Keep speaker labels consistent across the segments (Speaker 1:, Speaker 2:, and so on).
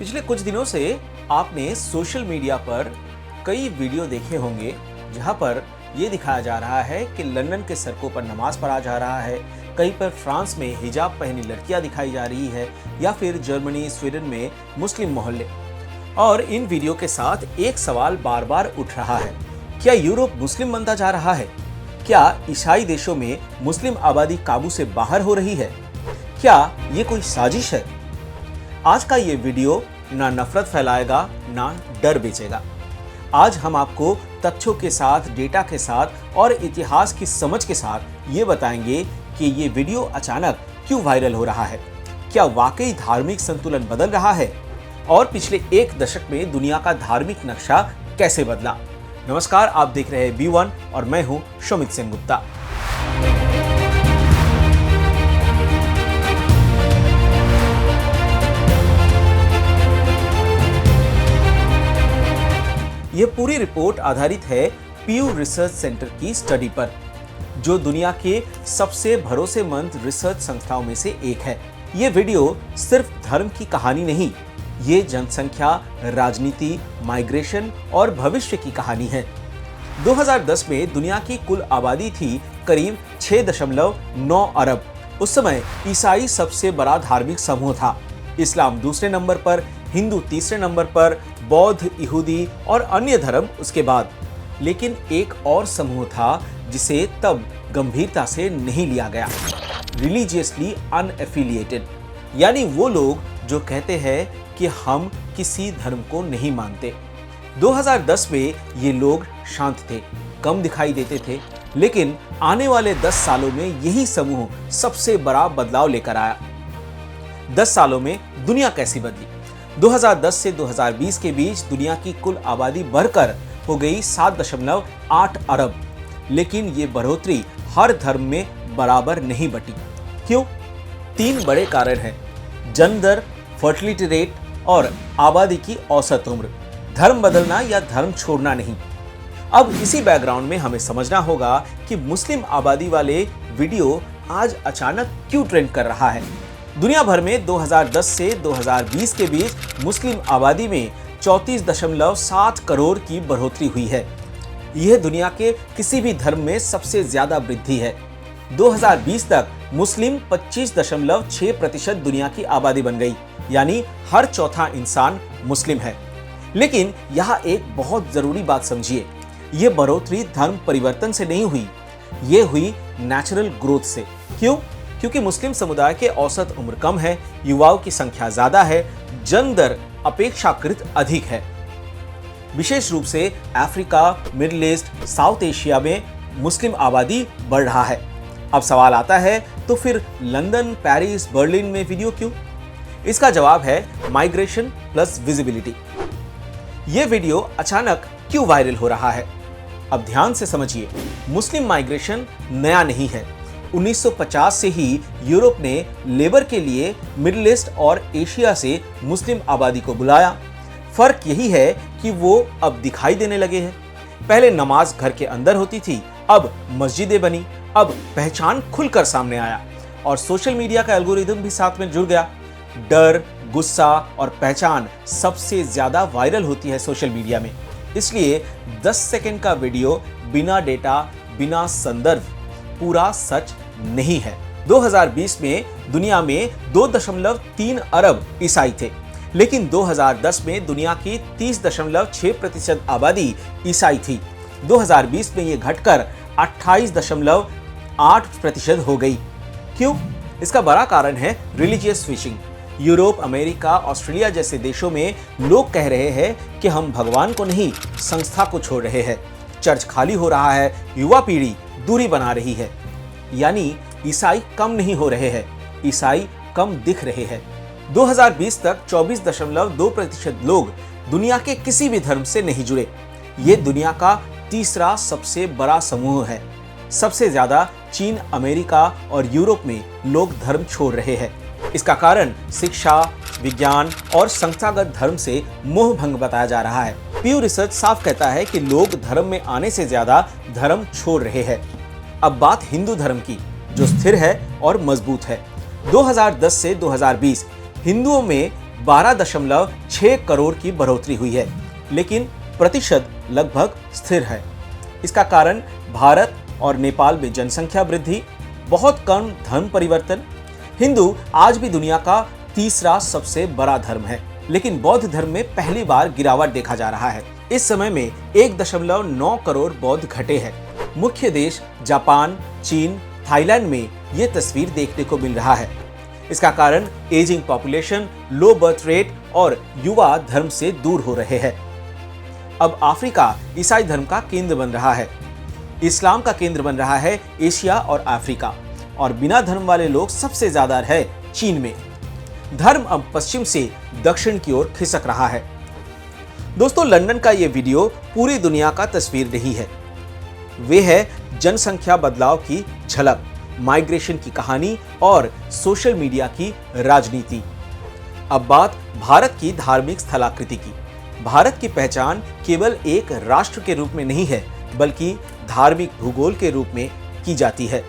Speaker 1: पिछले कुछ दिनों से आपने सोशल मीडिया पर कई वीडियो देखे होंगे जहां पर यह दिखाया जा रहा है कि लंदन के सड़कों पर नमाज पढ़ा जा रहा है, कहीं पर फ्रांस में हिजाब पहनी लड़कियां दिखाई जा रही है या फिर जर्मनी स्वीडन में मुस्लिम मोहल्ले। और इन वीडियो के साथ एक सवाल बार बार उठ रहा है, क्या यूरोप मुस्लिम बनता जा रहा है? क्या ईसाई देशों में मुस्लिम आबादी काबू से बाहर हो रही है? क्या ये कोई साजिश है? आज का ये वीडियो ना नफरत फैलाएगा ना डर बेचेगा। आज हम आपको तथ्यों के साथ, डेटा के साथ और इतिहास की समझ के साथ ये बताएंगे कि ये वीडियो अचानक क्यों वायरल हो रहा है, क्या वाकई धार्मिक संतुलन बदल रहा है और पिछले एक दशक में दुनिया का धार्मिक नक्शा कैसे बदला। नमस्कार, आप देख रहे हैं B1 और मैं हूं सुमित सेन गुप्ता। यह पूरी रिपोर्ट आधारित है पीयू रिसर्च सेंटर की स्टडी पर, जो दुनिया के सबसे भरोसेमंद रिसर्च संस्थाओं में से एक है। यह वीडियो सिर्फ धर्म की कहानी नहीं, ये जनसंख्या, राजनीति, माइग्रेशन और भविष्य की कहानी है। 2010 में दुनिया की कुल आबादी थी करीब 6.9 अरब। उस समय ईसाई सबसे बड़ा धार्मिक समूह था, इस्लाम दूसरे नंबर पर, हिंदू तीसरे नंबर पर, बौद्ध, यहूदी और अन्य धर्म उसके बाद। लेकिन एक और समूह था जिसे तब गंभीरता से नहीं लिया गया, रिलीजियसली अनएफिलिएटेड, यानी वो लोग जो कहते हैं कि हम किसी धर्म को नहीं मानते। 2010 में ये लोग शांत थे, कम दिखाई देते थे, लेकिन आने वाले 10 सालों में यही समूह सबसे बड़ा बदलाव लेकर आया। 10 सालों में दुनिया कैसी बदली? 2010 से 2020 के बीच दुनिया की कुल आबादी बढ़कर हो गई 7.8 अरब, लेकिन ये बढ़ोतरी हर धर्म में बराबर नहीं बटी। क्यों? 3 बड़े कारण हैं: जन्म दर, फर्टिलिटी रेट और आबादी की औसत उम्र। धर्म बदलना या धर्म छोड़ना नहीं। अब इसी बैकग्राउंड में हमें समझना होगा कि मुस्लिम आबादी वाले वीडियो आज अचानक क्यों ट्रेंड कर रहा है। दुनिया भर में 2010 से 2020 के बीच मुस्लिम आबादी में 34.7 करोड़ की बढ़ोतरी हुई है। यह दुनिया के किसी भी धर्म में सबसे ज्यादा वृद्धि है। 2020 तक मुस्लिम 25.6% दुनिया की आबादी बन गई, यानी हर चौथा इंसान मुस्लिम है। लेकिन यहाँ एक बहुत जरूरी बात समझिए, यह बढ़ोतरी धर्म परिवर्तन से नहीं हुई, ये हुई नेचुरल ग्रोथ से। क्यों? क्योंकि मुस्लिम समुदाय के औसत उम्र कम है, युवाओं की संख्या ज्यादा है, जन्म दर अपेक्षाकृत अधिक है। विशेष रूप से Africa, middle east, south Asia में मुस्लिम आबादी बढ़ रहा है। अब सवाल आता है, तो फिर लंदन, पेरिस, बर्लिन में वीडियो क्यों? इसका जवाब है माइग्रेशन प्लस विजिबिलिटी। यह वीडियो अचानक क्यों वायरल हो रहा है? अब ध्यान से समझिए, मुस्लिम माइग्रेशन नया नहीं है। 1950 से ही यूरोप ने लेबर के लिए मिडिल ईस्ट और एशिया से मुस्लिम आबादी को बुलाया। फर्क यही है कि वो अब दिखाई देने लगे हैं। पहले नमाज घर के अंदर होती थी, अब मस्जिदें बनी, अब पहचान खुलकर सामने आया और सोशल मीडिया का एल्गोरिदम भी साथ में जुड़ गया। डर, गुस्सा और पहचान सबसे ज्यादा वायरल होती है सोशल मीडिया में। इसलिए 10 सेकंड का वीडियो बिना डेटा, बिना संदर्भ पूरा सच नहीं है। 2020 में दुनिया में 2.3 अरब ईसाई थे, लेकिन 2010 में दुनिया की 30.6% आबादी ईसाई थी। 2020 में ये घटकर 28.8% हो गई। क्यों? इसका बड़ा कारण है religious switching. Europe, America, Australia जैसे देशों में लोग कह रहे हैं कि हम भगवान को नहीं, संस्था को छोड़ रहे हैं। चर्च खाली हो रहा है, युवा पीढ़ी दूरी बना रही है, यानी ईसाई कम नहीं हो रहे हैं, ईसाई कम दिख रहे हैं। 2020 तक 24.2% लोग दुनिया के किसी भी धर्म से नहीं जुड़े। ये दुनिया का तीसरा सबसे बड़ा समूह है। सबसे ज्यादा चीन, अमेरिका और यूरोप में लोग धर्म छोड़ रहे हैं। इसका कारण शिक्षा, विज्ञान और संस्थागत धर्म से मोह भंग बताया जा रहा है। पीयू रिसर्च साफ कहता है कि लोग धर्म में आने से ज्यादा धर्म छोड़ रहे हैं। अब बात हिंदू धर्म की, जो स्थिर है और मजबूत है। 2010 से 2020 हिंदुओं में 12.6 करोड़ की बढ़ोतरी हुई है, लेकिन प्रतिशत लगभग स्थिर है। इसका कारण भारत और नेपाल में जनसंख्या वृद्धि, बहुत कम धर्म परिवर्तन। हिंदू आज भी दुनिया का तीसरा सबसे बड़ा धर्म है, लेकिन बौद्ध धर्म में पहली बार गिरावट देखा जा रहा है। इस समय में 1.9 करोड़ बौद्ध घटे हैं। मुख्य देश जापान, चीन, थाईलैंड में ये तस्वीर देखने को मिल रहा है। इसका कारण ageing population, low birth rate और युवा धर्म से दूर हो रहे हैं। अब अफ्रीका ईसाई धर्म का केंद्र बन रहा है। इस्लाम का केंद्र बन रहा है एशिया और अफ्रीका, और बिना धर्म वाले लोग सबसे ज्यादा है चीन में। धर्म अब पश्चिम से दक्षिण की ओर खिसक रहा है। दोस्तों, लंदन का ये वीडियो पूरी दुनिया का तस्वीर नहीं है, वे है जनसंख्या बदलाव की झलक, माइग्रेशन की कहानी और सोशल मीडिया की राजनीति। अब बात भारत की धार्मिक स्थलाकृति की। भारत की पहचान केवल एक राष्ट्र के रूप में नहीं है, बल्कि धार्मिक भूगोल के रूप में की जाती है।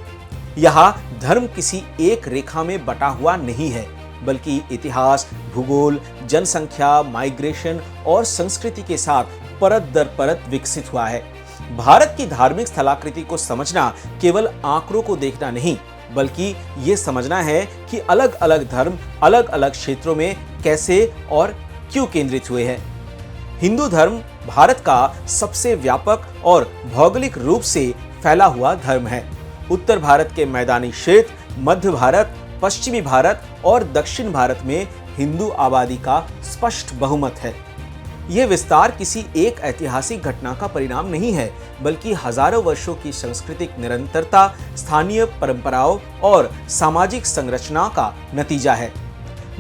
Speaker 1: यहाँ धर्म किसी एक रेखा में बटा हुआ नहीं है, बल्कि इतिहास, भूगोल, जनसंख्या, माइग्रेशन और संस्कृति के साथ परत दर परत विकसित हुआ है। भारत की धार्मिक स्थलाकृति को समझना केवल आंकड़ों को देखना नहीं, बल्कि ये समझना है कि अलग अलग धर्म अलग अलग क्षेत्रों में कैसे और क्यों केंद्रित हुए हैं। हिंदू धर्म भारत का सबसे व्यापक और भौगोलिक रूप से फैला हुआ धर्म है। उत्तर भारत के मैदानी क्षेत्र, मध्य भारत, पश्चिमी भारत और दक्षिण भारत में हिंदू आबादी का स्पष्ट बहुमत है। यह विस्तार किसी एक ऐतिहासिक घटना का परिणाम नहीं है, बल्कि हजारों वर्षों की सांस्कृतिक निरंतरता, स्थानीय परंपराओं और सामाजिक संरचना का नतीजा है।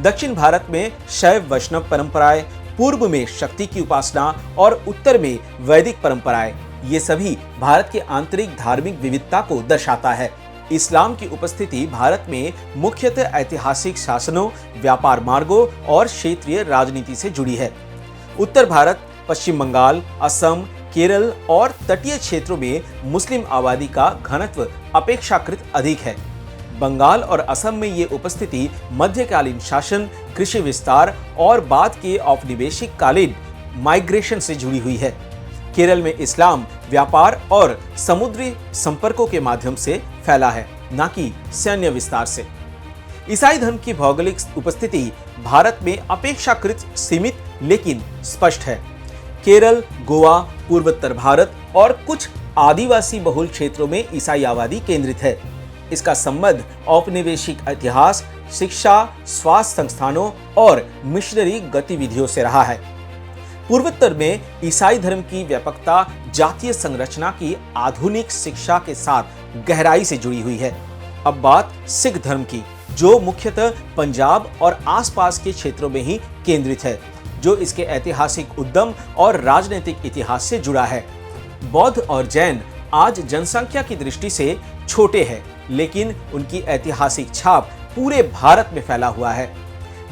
Speaker 1: दक्षिण भारत में शैव वैष्णव परंपराएं, पूर्व में शक्ति की उपासना और उत्तर में वैदिक परंपराएं, ये सभी भारत के आंतरिक धार्मिक विविधता को दर्शाता है। इस्लाम की उपस्थिति भारत में मुख्यतः ऐतिहासिक शासनों, व्यापार मार्गों और क्षेत्रीय राजनीति से जुड़ी है। उत्तर भारत, पश्चिम बंगाल, असम, केरल और तटीय क्षेत्रों में मुस्लिम आबादी का घनत्व अपेक्षाकृत अधिक है। बंगाल और असम में ये उपस्थिति मध्यकालीन शासन, कृषि विस्तार और बाद के औपनिवेशिक कालीन माइग्रेशन से जुड़ी हुई है। केरल में इस्लाम व्यापार और समुद्री संपर्कों के माध्यम से फैला है, न कि सैन्य विस्तार से। ईसाई धर्म की भौगोलिक उपस्थिति भारत में अपेक्षाकृत सीमित लेकिन स्पष्ट है। केरल, गोवा, पूर्वोत्तर भारत और कुछ आदिवासी बहुल क्षेत्रों में ईसाई आबादी केंद्रित है। इसका संबंध औपनिवेशिक इतिहास, शिक्षा, स्वास्थ्य संस्थानों और मिशनरी गतिविधियों से रहा है। पूर्वोत्तर में ईसाई धर्म की व्यापकता जातीय संरचना की आधुनिक शिक्षा के साथ गहराई से जुड़ी हुई है। अब बात सिख धर्म की, जो मुख्यतः पंजाब और आसपास के क्षेत्रों में ही केंद्रित है, जो इसके ऐतिहासिक उद्यम और राजनीतिक इतिहास से जुड़ा है। बौद्ध और जैन आज जनसंख्या की दृष्टि से छोटे हैं, लेकिन उनकी ऐतिहासिक छाप पूरे भारत में फैला हुआ है।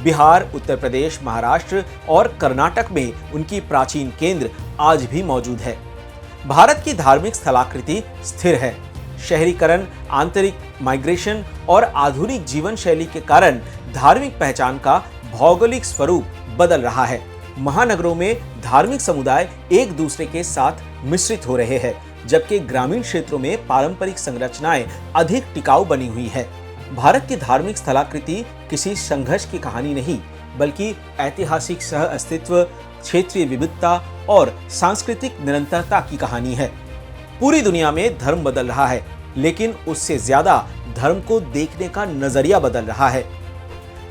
Speaker 1: बिहार, उत्तर प्रदेश, महाराष्ट्र और कर्नाटक में उनकी प्राचीन केंद्र आज भी मौजूद है। भारत की धार्मिक स्थलाकृति स्थिर है। शहरीकरण, आंतरिक माइग्रेशन और आधुनिक जीवन शैली के कारण धार्मिक पहचान का भौगोलिक स्वरूप बदल रहा है। महानगरों में धार्मिक समुदाय एक दूसरे के साथ मिश्रित हो रहे हैं, जबकि ग्रामीण क्षेत्रों में पारंपरिक संरचनाएं अधिक टिकाऊ बनी हुई है। भारत की धार्मिक स्थलाकृति किसी संघर्ष की कहानी नहीं, बल्कि ऐतिहासिक सह अस्तित्व, क्षेत्रीय विविधता और सांस्कृतिक निरंतरता की कहानी है। पूरी दुनिया में धर्म बदल रहा है, लेकिन उससे ज्यादा धर्म को देखने का नजरिया बदल रहा है।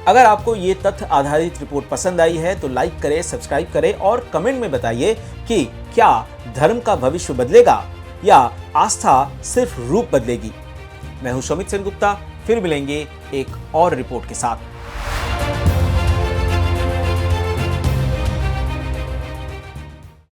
Speaker 1: अगर आपको ये तथ्य आधारित रिपोर्ट पसंद आई है तो लाइक करें, सब्सक्राइब करें और कमेंट में बताइए कि क्या धर्म का भविष्य बदलेगा या आस्था सिर्फ रूप बदलेगी। मैं हूं सुमित सेनगुप्ता, फिर मिलेंगे एक और रिपोर्ट के साथ।